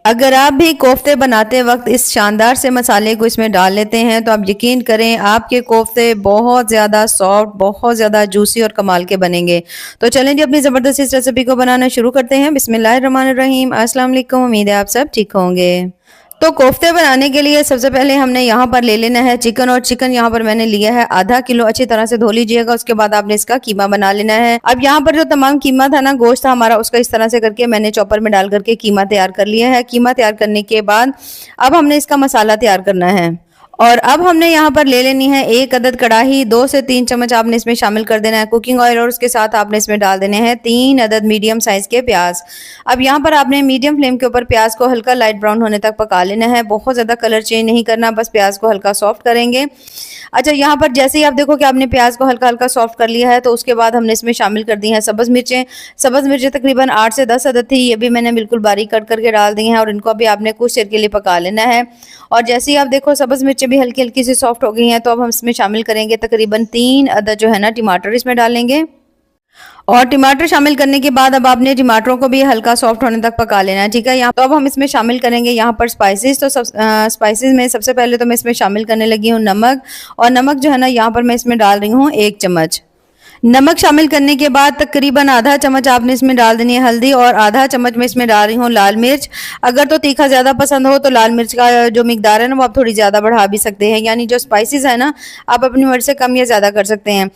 अगर आप भी कोफ्ते बनाते वक्त इस शानदार से मसाले को इसमें डाल लेते हैं तो आप यकीन करें आपके कोफ्ते बहुत ज़्यादा सॉफ्ट, बहुत ज़्यादा जूसी और कमाल के बनेंगे। तो चलें जी अपनी ज़बरदस्त इस रेसिपी को बनाना शुरू करते हैं। बिस्मिल्लाहिर्रहमानिर्रहीम। अस्सलाम वालेकुम, उम्मीद है आप सब ठीक होंगे। तो कोफ्ते बनाने के लिए सबसे पहले हमने यहाँ पर ले लेना है चिकन, और चिकन यहाँ पर मैंने लिया है आधा किलो। अच्छी तरह से धो लीजिएगा। उसके बाद आपने इसका कीमा बना लेना है। अब यहाँ पर जो तमाम कीमा था ना, गोश्त था हमारा, उसका इस तरह से करके मैंने चॉपर में डाल करके कीमा तैयार कर लिया है। कीमा तैयार करने के बाद अब हमने इसका मसाला तैयार करना है। और अब हमने यहाँ पर ले लेनी है एक अदद कढ़ाई। 2 से 3 चम्मच आपने इसमें शामिल कर देना है कुकिंग ऑयल, और उसके साथ आपने इसमें डाल देने हैं 3 अदद मीडियम साइज के प्याज। अब यहाँ पर आपने मीडियम फ्लेम के ऊपर प्याज को हल्का लाइट ब्राउन होने तक पका लेना है। बहुत ज़्यादा कलर चेंज नहीं करना, बस प्याज को हल्का सॉफ्ट करेंगे। अच्छा, यहाँ पर जैसे ही आप देखो कि आपने प्याज को हल्का हल्का सॉफ्ट कर लिया है, तो उसके बाद हमने इसमें शामिल कर दी हैं सब्ज़ मिर्चें। सब्ज़ मिर्चें तकरीबन 8 से 10 अदद थी, ये भी मैंने बिल्कुल बारीक कट करके डाल दी हैं, और इनको भी आपने कुछ देर के लिए पका लेना है। और जैसे ही आप देखो सब्ज़ मिर्चें भी हल्की हल्की सी सॉफ्ट हो गई हैं, तो अब हम इसमें शामिल करेंगे तकरीबन 3 अदद जो है ना टमाटर इसमें डालेंगे। और टमाटर शामिल करने के बाद अब आपने टमाटरों को भी हल्का सॉफ्ट होने तक पका लेना है, ठीक है। यहाँ तो अब हम इसमें शामिल करेंगे यहाँ पर स्पाइसेस। तो स्पाइसेस में सबसे पहले तो मैं इसमें शामिल करने लगी हूँ नमक। और नमक जो है ना यहाँ पर मैं इसमें डाल रही हूँ 1 चम्मच। नमक शामिल करने के बाद तकरीबन आधा चम्मच आपने इसमें डाल देनी है हल्दी, और आधा चम्मच मैं इसमें डाल रही हूँ लाल मिर्च। अगर तो तीखा ज़्यादा पसंद हो तो लाल मिर्च का जो मिकदार है ना वो आप थोड़ी ज़्यादा बढ़ा भी सकते हैं, यानी जो स्पाइसेस है ना आप अपनी मर्ज़ी से कम या ज़्यादा कर सकते हैं।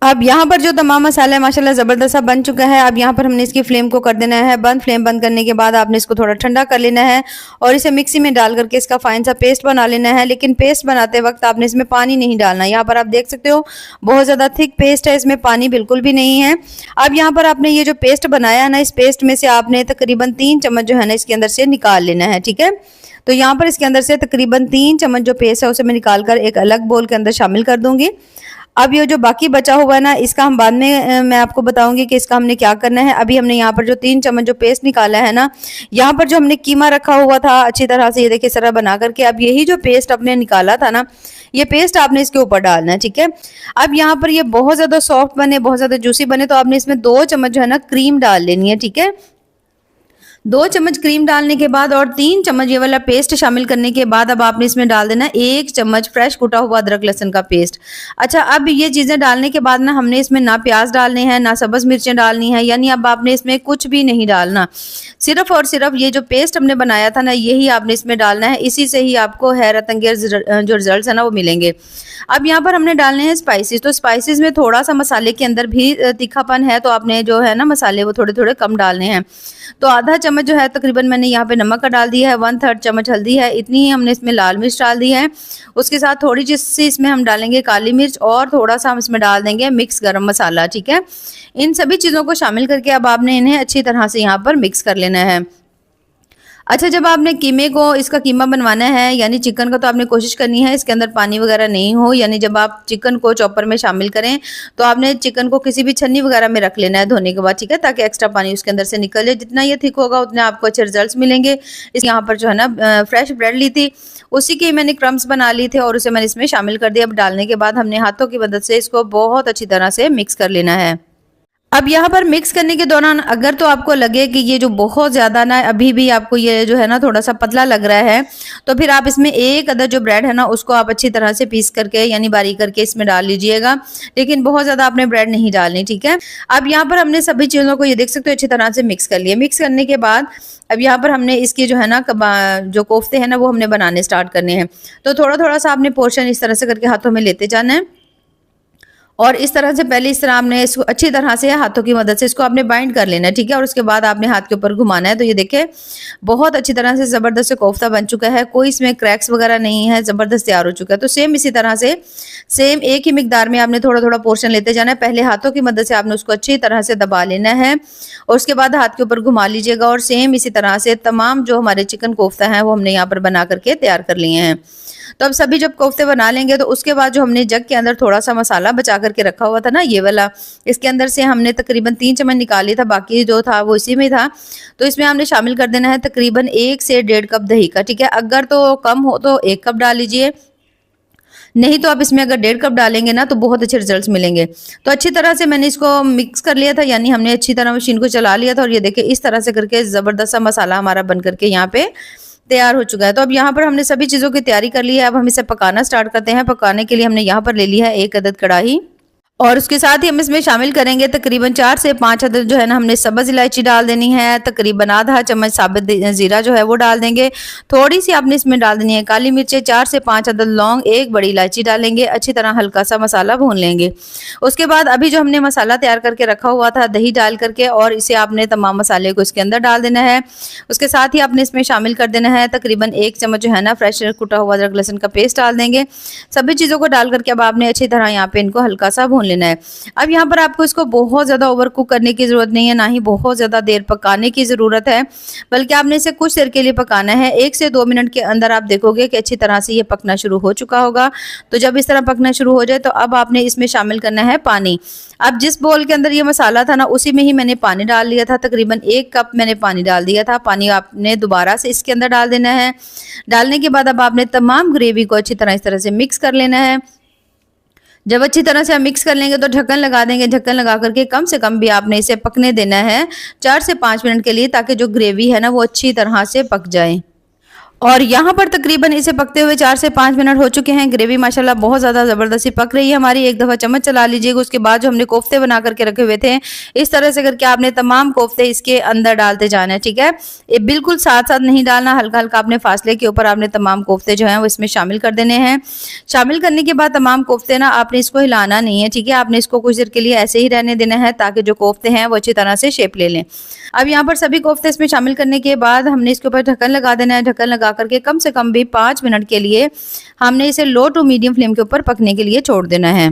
अब यहाँ पर जो तमाम मसाला माशाल्लाह ज़बरदस्त सा बन चुका है। अब यहाँ पर हमने इसकी फ्लेम को कर देना है बंद। फ्लेम बंद करने के बाद आपने इसको थोड़ा ठंडा कर लेना है, और इसे मिक्सी में डाल करके इसका फाइन सा पेस्ट बना लेना है। लेकिन पेस्ट बनाते वक्त आपने इसमें पानी नहीं डालना। यहाँ पर आप देख सकते हो बहुत ज़्यादा थिक पेस्ट है, इसमें पानी बिल्कुल भी नहीं है। अब यहाँ पर आपने ये जो पेस्ट बनाया है ना, इस पेस्ट में से आपने तकरीबन 3 चम्मच जो है ना इसके अंदर से निकाल लेना है, ठीक है। तो यहाँ पर इसके अंदर से तकरीबन 3 चम्मच जो पेस्ट है उसे मैं निकाल कर एक अलग बोल के अंदर शामिल कर दूंगी। अब ये जो बाकी बचा हुआ है ना, इसका हम बाद में मैं आपको बताऊंगी कि इसका हमने क्या करना है। अभी हमने यहाँ पर जो 3 चम्मच जो पेस्ट निकाला है ना, यहाँ पर जो हमने कीमा रखा हुआ था अच्छी तरह से, ये देखिए सरह बना करके, अब यही जो पेस्ट आपने निकाला था ना, ये पेस्ट आपने इसके ऊपर डालना है, ठीक है। अब यहाँ पर ये बहुत ज़्यादा सॉफ्ट बने, बहुत ज़्यादा जूसी बने, तो आपने इसमें 2 चम्मच जो है ना क्रीम डाल लेनी है, ठीक है। 2 चम्मच क्रीम डालने के बाद और 3 चम्मच ये वाला पेस्ट शामिल करने के बाद अब आपने इसमें डाल देना 1 चम्मच फ्रेश कुटा हुआ अदरक लहसुन का पेस्ट। अच्छा, अब ये चीज़ें डालने के बाद ना हमने इसमें ना प्याज डालने हैं ना सब्ज़ मिर्चें डालनी है, यानी अब आपने इसमें कुछ भी नहीं डालना। सिर्फ और सिर्फ ये जो पेस्ट हमने बनाया था ना, यही आपने इसमें डालना है। इसी से ही आपको हैरत अंगेज जो रिजल्ट है ना वो मिलेंगे। अब यहाँ पर हमने डालने हैं स्पाइसेस। तो स्पाइसेस में थोड़ा सा मसाले के अंदर भी तीखापन है, तो आपने जो है ना मसाले वो थोड़े थोड़े कम डालने हैं। तो आधा चम्मच जो है तकरीबन मैंने यहाँ पे नमक का डाल दिया है, 1/3 चम्मच हल्दी है, इतनी ही हमने इसमें लाल मिर्च डाल दी है। उसके साथ थोड़ी सी इसमें हम डालेंगे काली मिर्च, और थोड़ा सा हम इसमें डाल देंगे मिक्स गरम मसाला, ठीक है। इन सभी चीज़ों को शामिल करके अब आपने इन्हें अच्छी तरह से यहाँ पर मिक्स कर लेना है। अच्छा, जब आपने कीमे को इसका कीमा बनवाना है यानी चिकन का, तो आपने कोशिश करनी है इसके अंदर पानी वगैरह नहीं हो। यानी जब आप चिकन को चॉपर में शामिल करें तो आपने चिकन को किसी भी छन्नी वगैरह में रख लेना है धोने के बाद, ठीक है, ताकि एक्स्ट्रा पानी उसके अंदर से निकल जाए। जितना ये थिक होगा उतने आपको अच्छे रिजल्ट्स मिलेंगे। इस यहाँ पर जो है ना फ्रेश ब्रेड ली थी, उसी के मैंने क्रम्स बना लिए थे और उसे मैंने इसमें शामिल कर दिया। अब डालने के बाद हमने हाथों की मदद से इसको बहुत अच्छी तरह से मिक्स कर लेना है। अब यहाँ पर मिक्स करने के दौरान अगर तो आपको लगे कि ये जो बहुत ज़्यादा ना अभी भी आपको ये जो है ना थोड़ा सा पतला लग रहा है, तो फिर आप इसमें एक अदर जो ब्रेड है ना उसको आप अच्छी तरह से पीस करके यानी बारीक करके इसमें डाल लीजिएगा। लेकिन बहुत ज़्यादा आपने ब्रेड नहीं डालनी, ठीक है। अब यहाँ पर हमने सभी चीज़ों को ये देख सकते हो अच्छी तरह से मिक्स कर लिया। मिक्स करने के बाद अब यहाँ पर हमने इसकी जो है ना जो कोफ्ते हैं ना वो हमने बनाने स्टार्ट करने हैं। तो थोड़ा थोड़ा सा आपने पोर्शन इस तरह से करके हाथों में लेते जाना है, और इस तरह से पहले इस तरह आपने इसको अच्छी तरह से हाथों की मदद से इसको आपने बाइंड कर लेना है, ठीक है। और उसके बाद आपने हाथ के ऊपर घुमाना है। तो ये देखें बहुत अच्छी तरह से ज़बरदस्त से कोफ्ता बन चुका है, कोई इसमें क्रैक्स वगैरह नहीं है, ज़बरदस्त तैयार हो चुका है। तो सेम इसी तरह से सेम एक ही मिकदार में आपने थोड़ा थोड़ा पोर्शन लेते जाना है। पहले हाथों की मदद से आपने उसको अच्छी तरह से दबा लेना है, और उसके बाद हाथ के ऊपर घुमा लीजिएगा। और सेम इसी तरह से तमाम जो हमारे चिकन कोफ्ता हैं वो हमने यहाँ पर बना करके तैयार कर लिए हैं। तो अब सभी जब कोफ्ते बना लेंगे तो उसके बाद जो हमने जग के अंदर थोड़ा सा मसाला बचा करके रखा हुआ था ना ये वाला, इसके अंदर से हमने तकरीबन 3 चम्मच निकाल लिया था, बाकी जो था वो इसी में था। तो इसमें हमने शामिल कर देना है तकरीबन 1 से 1.5 कप दही का, ठीक है। अगर तो कम हो तो 1 कप डाल लीजिए, नहीं तो आप इसमें अगर 1.5 कप डालेंगे ना तो बहुत अच्छे रिजल्ट्स मिलेंगे। तो अच्छी तरह से मैंने इसको मिक्स कर लिया था, यानी हमने अच्छी तरह मशीन को चला लिया था और ये देखिए इस तरह से करके ज़बरदस्त सा मसाला हमारा बन करके यहाँ पे तैयार हो चुका है। तो अब यहाँ पर हमने सभी चीज़ों की तैयारी कर ली है। अब हम इसे पकाना स्टार्ट करते हैं। पकाने के लिए हमने यहाँ पर ले लिया है 1 अदद कढ़ाई और उसके साथ ही हम इसमें शामिल करेंगे तकरीबन 4 से 5 अदद जो है ना हमने सब्ज़ इलायची डाल देनी है। तकरीबन आधा चम्मच साबित ज़ीरा जो है वो डाल देंगे। थोड़ी सी आपने इसमें डाल देनी है काली मिर्चें, 4 से 5 अदद लौंग, 1 बड़ी इलायची डालेंगे। अच्छी तरह हल्का सा मसाला भून लेंगे। उसके बाद अभी जो हमने मसाला तैयार करके रखा हुआ था दही डाल करके, और इसे आपने तमाम मसाले को इसके अंदर डाल देना है। उसके साथ ही आपने इसमें शामिल कर देना है तकरीबन 1 चम्मच जो है ना फ्रेश कुटा हुआ अदरक लहसुन का पेस्ट डाल देंगे। सभी चीज़ों को डाल करके अब आपने अच्छी तरह यहाँ पे इनको हल्का सा भून लेना है। अब यहाँ पर आपको इसको बहुत ज़्यादा ओवर कुक करने की ज़रूरत नहीं है, ना ही बहुत ज़्यादा देर पकाने की ज़रूरत है, बल्कि आपने इसे कुछ देर के लिए पकाना है। 1 से 2 मिनट के अंदर आप देखोगे कि अच्छी तरह से ये पकना शुरू हो चुका होगा। तो जब इस तरह पकना शुरू हो जाए तो अब आपने इसमें शामिल करना है पानी। अब जिस बोल के अंदर ये मसाला था ना उसी में ही मैंने पानी डाल लिया था। तकरीबन 1 कप मैंने पानी डाल दिया था। पानी आपने दोबारा से इसके अंदर डाल देना है। डालने के बाद अब आपने तमाम ग्रेवी को अच्छी तरह इस तरह से मिक्स कर लेना है। जब अच्छी तरह से हम मिक्स कर लेंगे तो ढक्कन लगा देंगे। ढक्कन लगा करके कम से कम भी आपने इसे पकने देना है 4 से 5 मिनट के लिए, ताकि जो ग्रेवी है ना वो अच्छी तरह से पक जाए। और यहाँ पर तकरीबन इसे पकते हुए 4 से 5 मिनट हो चुके हैं। ग्रेवी माशाल्लाह बहुत ज़्यादा ज़बरदस्ती पक रही है हमारी। एक दफ़ा चम्मच चला लीजिएगा। उसके बाद जो हमने कोफ्ते बना करके रखे हुए थे, इस तरह से करके आपने तमाम कोफ्ते इसके अंदर डालते जाना है, ठीक है। ये बिल्कुल साथ साथ नहीं डालना, हल्का हल्का आपने फासले के ऊपर आपने तमाम कोफ्ते जो हैं वो इसमें शामिल कर देने हैं। शामिल करने के बाद तमाम कोफ्ते ना आपने इसको हिलाना नहीं है, ठीक है। आपने इसको कुछ देर के लिए ऐसे ही रहने देना है ताकि जो कोफ्ते हैं वो अच्छी तरह से शेप ले लें। अब यहाँ पर सभी कोफ्ते इसमें शामिल करने के बाद हमने इसके ऊपर ढक्कन लगा देना है। ढक्कन लगा करके कम से कम भी 5 मिनट के लिए हमने इसे लो टू मीडियम फ्लेम के ऊपर पकने के लिए छोड़ देना है।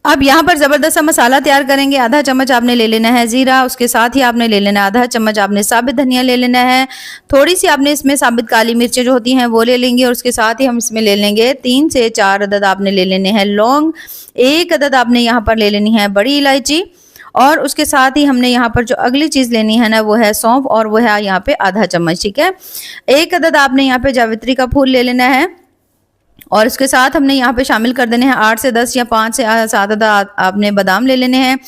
अब यहाँ पर ज़बरदस्त सा मसाला तैयार करेंगे। आधा चम्मच आपने ले लेना है ज़ीरा, उसके साथ ही आपने ले लेना है आधा चम्मच आपने साबित धनिया ले लेना है। थोड़ी सी आपने इसमें साबित काली मिर्चें जो होती हैं वो ले लेंगे, और उसके साथ ही हम इसमें ले लेंगे 3 से 4 अदद आपने ले लेने हैं लौंग, 1 अदद आपने यहाँ पर ले लेनी है बड़ी इलायची, और उसके साथ ही हमने यहाँ पर जो अगली चीज़ लेनी है ना वो है सौंफ, और वो है यहाँ पे आधा चम्मच, ठीक है। 1 अदद आपने यहाँ पे जावित्री का फूल ले लेना है, और इसके साथ हमने यहाँ पे शामिल कर देने हैं 8 से 10 या 5 से 7 अदद आपने बादाम ले लेने हैं।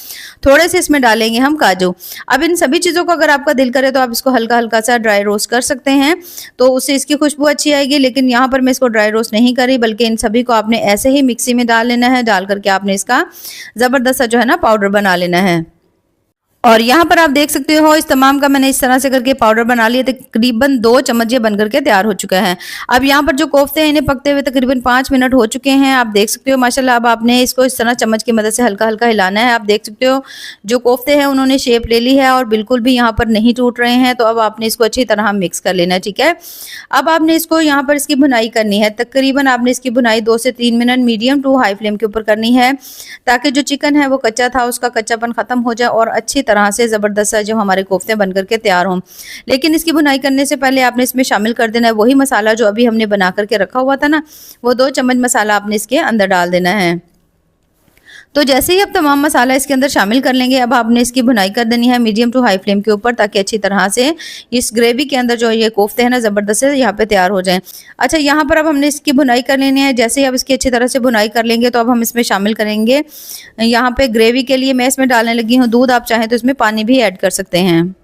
थोड़े से इसमें डालेंगे हम काजू। अब इन सभी चीज़ों को अगर आपका दिल करे तो आप इसको हल्का हल्का सा ड्राई रोस्ट कर सकते हैं, तो उससे इसकी खुशबू अच्छी आएगी। लेकिन यहाँ पर मैं इसको ड्राई रोस्ट नहीं करी, बल्कि इन सभी को आपने ऐसे ही मिक्सी में डाल लेना है। डाल करके आपने इसका ज़बरदस्त सा जो है ना पाउडर बना लेना है। और यहाँ पर आप देख सकते हो इस तमाम का मैंने इस तरह से करके पाउडर बना लिया। तकरीबन 2 चम्मच ये बन करके तैयार हो चुका है। अब यहाँ पर जो कोफ्ते हैं इन्हें पकते हुए तकरीबन 5 मिनट हो चुके हैं। आप देख सकते हो माशाल्लाह। अब आपने इसको इस तरह चम्मच की मदद से हल्का हल्का हिलाना है। आप देख सकते हो जो कोफ्ते हैं उन्होंने शेप ले ली है और बिल्कुल भी यहाँ पर नहीं टूट रहे हैं। तो अब आपने इसको अच्छी तरह मिक्स कर लेना है, ठीक है। अब आपने इसको यहाँ पर इसकी भुनाई करनी है। तकरीबन आपने इसकी भुनाई 2 से 3 minute medium to high flame के ऊपर करनी है, ताकि जो चिकन है वो कच्चा था उसका कच्चापन खत्म हो जाए और अच्छी तरह से ज़बरदस्त जो हमारे कोफ्ते बन करके तैयार हों। लेकिन इसकी भुनाई करने से पहले आपने इसमें शामिल कर देना है वही मसाला जो अभी हमने बना करके रखा हुआ था ना, वो 2 चम्मच मसाला आपने इसके अंदर डाल देना है। तो जैसे ही आप तमाम मसाला इसके अंदर शामिल कर लेंगे, अब आपने इसकी भुनाई कर देनी है मीडियम टू हाई फ्लेम के ऊपर, ताकि अच्छी तरह से इस ग्रेवी के अंदर जो ये कोफ्ते हैं ना ज़बरदस्त से यहाँ पे तैयार हो जाएं। अच्छा, यहाँ पर अब हमने इसकी भुनाई कर लेनी है। जैसे ही आप इसकी अच्छी तरह से भुनाई कर लेंगे तो अब हम इसमें शामिल करेंगे, यहाँ पे ग्रेवी के लिए मैं इसमें डालने लगी हूँ दूध। आप चाहें तो इसमें पानी भी ऐड कर सकते हैं।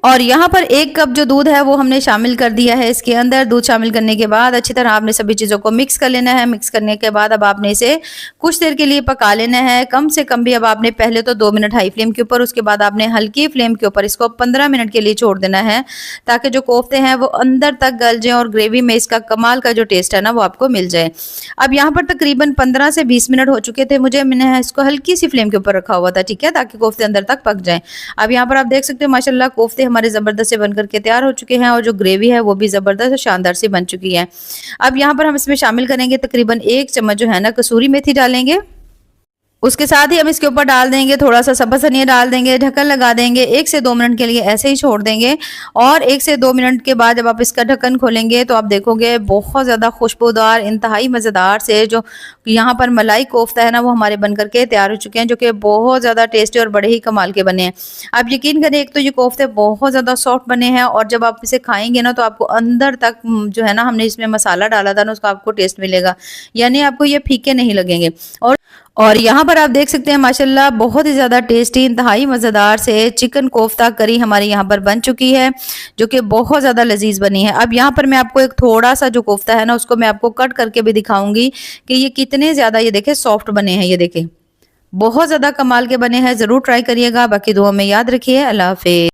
और यहाँ पर 1 कप जो दूध है वो हमने शामिल कर दिया है इसके अंदर। दूध शामिल करने के बाद अच्छी तरह आपने सभी चीज़ों को मिक्स कर लेना है। मिक्स करने के बाद अब आपने इसे कुछ देर के लिए पका लेना है। कम से कम भी अब आपने पहले तो 2 मिनट हाई फ्लेम के ऊपर, उसके बाद आपने हल्की फ्लेम के ऊपर इसको 15 मिनट के लिए छोड़ देना है, ताकि जो कोफ्ते हैं वो अंदर तक गल जाएँ और ग्रेवी में इसका कमाल का जो टेस्ट है ना वो आपको मिल जाए। अब यहाँ पर तकरीबन 15 से 20 मिनट हो चुके थे मुझे। मैंने इसको हल्की सी फ्लेम के ऊपर रखा हुआ था, ठीक है, ताकि कोफ्ते अंदर तक पक जाएँ। अब यहाँ पर आप देख सकते हो माशाल्लाह कोफ्ते हमारे ज़बरदस्त से बनकर के तैयार हो चुके हैं, और जो ग्रेवी है वो भी ज़बरदस्त शानदार सी बन चुकी है। अब यहाँ पर हम इसमें शामिल करेंगे तकरीबन 1 चम्मच जो है ना कसूरी मेथी डालेंगे। उसके साथ ही हम इसके ऊपर डाल देंगे थोड़ा सा सब्ज़ धनिया डाल देंगे, ढक्कन लगा देंगे, 1 से 2 मिनट के लिए ऐसे ही छोड़ देंगे और 1 से 2 मिनट के बाद जब आप इसका ढक्कन खोलेंगे तो आप देखोगे बहुत ज़्यादा खुशबूदार, इंतहाई मज़ेदार से जो यहाँ पर मलाई कोफ्ता है ना, वो हमारे बन कर के तैयार हो चुके हैं, जो कि बहुत ज़्यादा टेस्टी और बड़े ही कमाल के बने हैं। आप यकीन करें, एक तो ये कोफ्ते बहुत ज़्यादा सॉफ्ट बने हैं और जब आप इसे खाएँगे ना तो आपको अंदर तक जो है ना, हमने इसमें मसाला डाला था ना, उसका आपको टेस्ट मिलेगा, यानी आपको ये फीके नहीं लगेंगे। और यहाँ पर आप देख सकते हैं माशाल्लाह बहुत ही ज़्यादा टेस्टी, इंतहाई मज़ेदार से चिकन कोफ्ता करी हमारी यहाँ पर बन चुकी है, जो कि बहुत ज़्यादा लजीज बनी है। अब यहाँ पर मैं आपको एक थोड़ा सा जो कोफ्ता है ना, उसको मैं आपको कट करके भी दिखाऊंगी कि ये कितने ज़्यादा, ये देखें, सॉफ्ट बने हैं। ये देखें बहुत ज़्यादा कमाल के बने हैं, ज़रूर ट्राई करिएगा। बाकी दुआ में याद रखिए। अल्लाह हाफिज़।